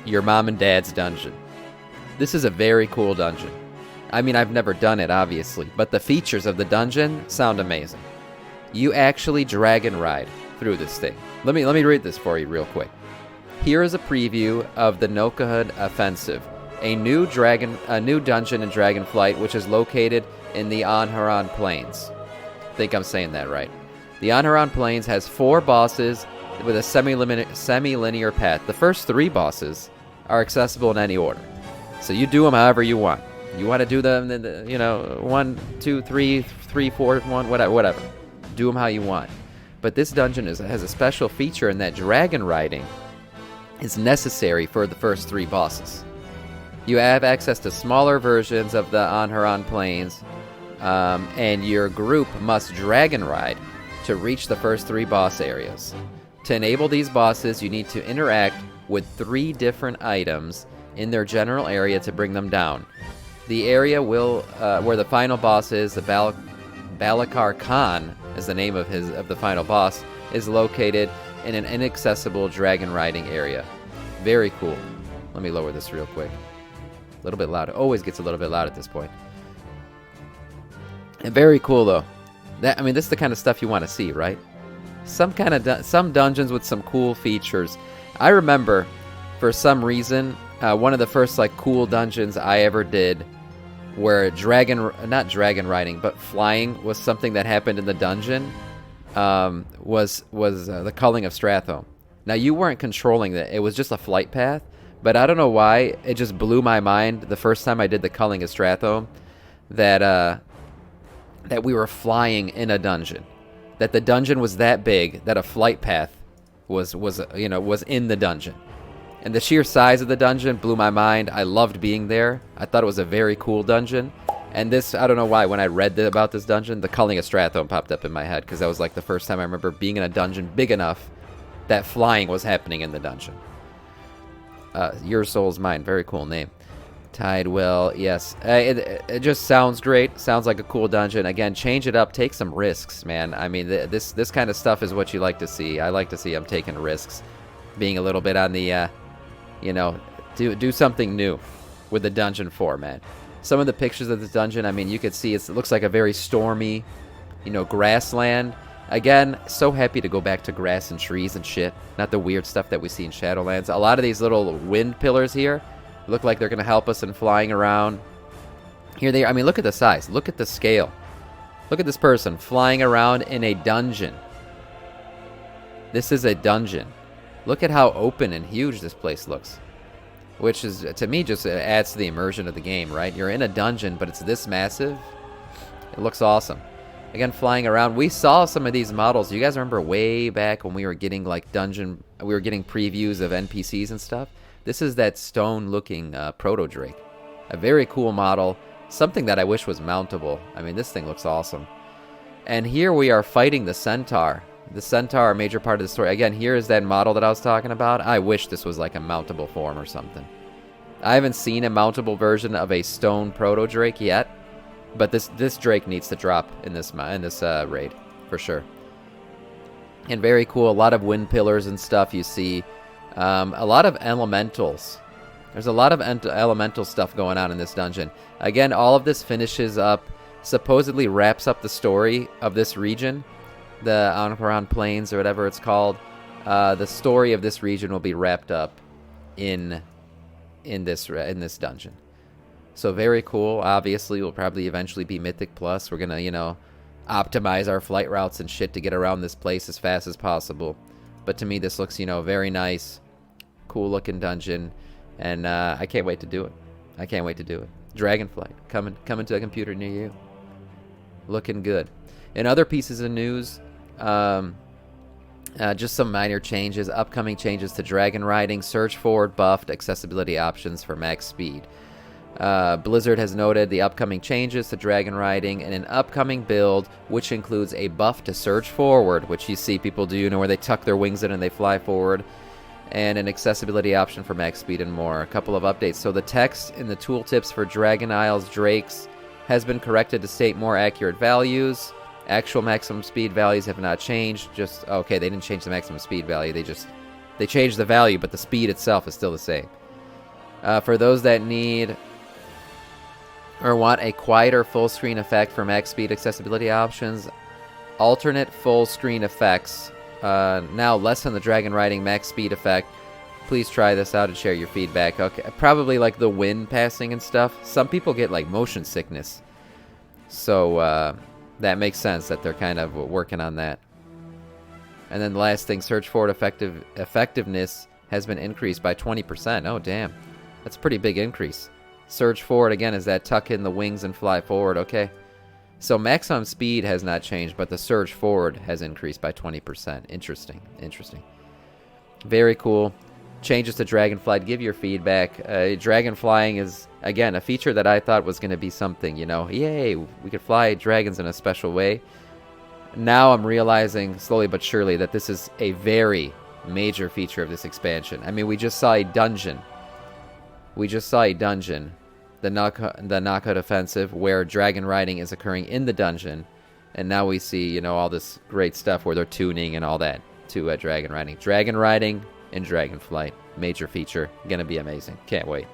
your mom and dad's dungeon. This is a very cool dungeon. I mean, I've never done it, obviously, but the features of the dungeon sound amazing. You actually dragon ride through this thing. Let me read this for you real quick. Here is a preview of the Nokhud Offensive, a new dungeon in Dragonflight, which is located in the Ohn'ahran Plains. I think I'm saying that right. The Ohn'ahran Plains has 4 bosses with a semi-linear path. The first 3 bosses are accessible in any order, so you do them however you want. You want to do them, 1, 2, 3, 4, 1, whatever. Do them how you want. But this dungeon has a special feature in that dragon riding is necessary for the first 3 bosses. You have access to smaller versions of the Ohn'ahran Plains, and your group must dragon ride to reach the first 3 boss areas. To enable these bosses, you need to interact with 3 different items in their general area to bring them down. The area where the final boss is, the Balakar Khan, is the name of the final boss, is located in an inaccessible dragon riding area. Very cool. Let me lower this real quick. A little bit loud. It always gets a little bit loud at this point. And very cool though. This is the kind of stuff you want to see, right? Some dungeons with some cool features. I remember, for some reason, one of the first cool dungeons I ever did, where not dragon riding, but flying was something that happened in the dungeon, was the Culling of Strathome. Now, you weren't controlling it. It was just a flight path, but I don't know why. It just blew my mind the first time I did the Culling of Strathome that we were flying in a dungeon. That the dungeon was that big that a flight path was in the dungeon. And the sheer size of the dungeon blew my mind. I loved being there. I thought it was a very cool dungeon. And this, I don't know why, when I read about this dungeon, the Culling of Strathome popped up in my head, because that was the first time I remember being in a dungeon big enough that flying was happening in the dungeon. Your Soul's Mine, very cool name. Tidewell, yes. It just sounds great. Sounds like a cool dungeon. Again, change it up. Take some risks, man. I mean, this kind of stuff is what you like to see. I like to see them taking risks. Being a little bit on the, do something new with the dungeon format. Some of the pictures of this dungeon, you could see it looks like a very stormy, grassland. Again, so happy to go back to grass and trees and shit. Not the weird stuff that we see in Shadowlands. A lot of these little wind pillars here look like they're going to help us in flying around. Here they are. Look at the size. Look at the scale. Look at this person flying around in a dungeon. This is a dungeon. Look at how open and huge this place looks. Which is, to me, just adds to the immersion of the game, right? You're in a dungeon, but it's this massive. It looks awesome. Again, flying around. We saw some of these models. You guys remember way back when we were getting we were getting previews of NPCs and stuff? This is that stone-looking proto-drake. A very cool model. Something that I wish was mountable. This thing looks awesome. And here we are fighting the centaur. The centaur, a major part of the story. Again, here is that model that I was talking about. I wish this was like a mountable form or something. I haven't seen a mountable version of a stone proto-drake yet, but this drake needs to drop in this raid for sure. And very cool. A lot of wind pillars and stuff you see. A lot of elementals. There's a lot of elemental stuff going on in this dungeon. Again, all of this finishes up, supposedly wraps up the story of this region, the Ohn'ahran Plains or whatever it's called. The story of this region will be wrapped up in this dungeon. So very cool. Obviously, will probably eventually be Mythic Plus. We're gonna, optimize our flight routes and shit to get around this place as fast as possible. But to me, this looks, very nice, cool-looking dungeon, and I can't wait to do it. I can't wait to do it. Dragonflight, coming to a computer near you. Looking good. In other pieces of news, just some minor changes, upcoming changes to dragon riding, surge forward buffed, accessibility options for max speed. Blizzard has noted the upcoming changes to dragon riding in an upcoming build, which includes a buff to surge forward, which you see people do, where they tuck their wings in and they fly forward, and an accessibility option for max speed and more. A couple of updates. So the text in the tooltips for Dragon Isles Drakes has been corrected to state more accurate values. Actual maximum speed values have not changed. They didn't change the maximum speed value. They just They changed the value, but the speed itself is still the same. For those that need or want a quieter full screen effect for max speed accessibility options, alternate full screen effects now lessen the Dragonriding max speed effect. Please try this out and share your feedback. Okay, probably like the wind passing and stuff. Some people get like motion sickness, so that makes sense that they're kind of working on that. And then the last thing, search forward effectiveness has been increased by 20%. Oh damn, that's a pretty big increase. Surge forward again is that tuck in the wings and fly forward. Okay, so maximum speed has not changed, but the surge forward has increased by 20%. Interesting. Very cool. Changes to Dragonflight. Give your feedback. Dragon flying is, again, a feature that I thought was going to be something, you know, yay, we could fly dragons in a special way. Now I'm realizing slowly but surely that this is a very major feature of this expansion. I mean, we just saw a dungeon. The Nokhud Offensive, where dragon riding is occurring in the dungeon. And now we see, you know, all this great stuff where they're tuning and all that to dragon riding. Dragon riding and Dragonflight. Major feature. Gonna be amazing. Can't wait.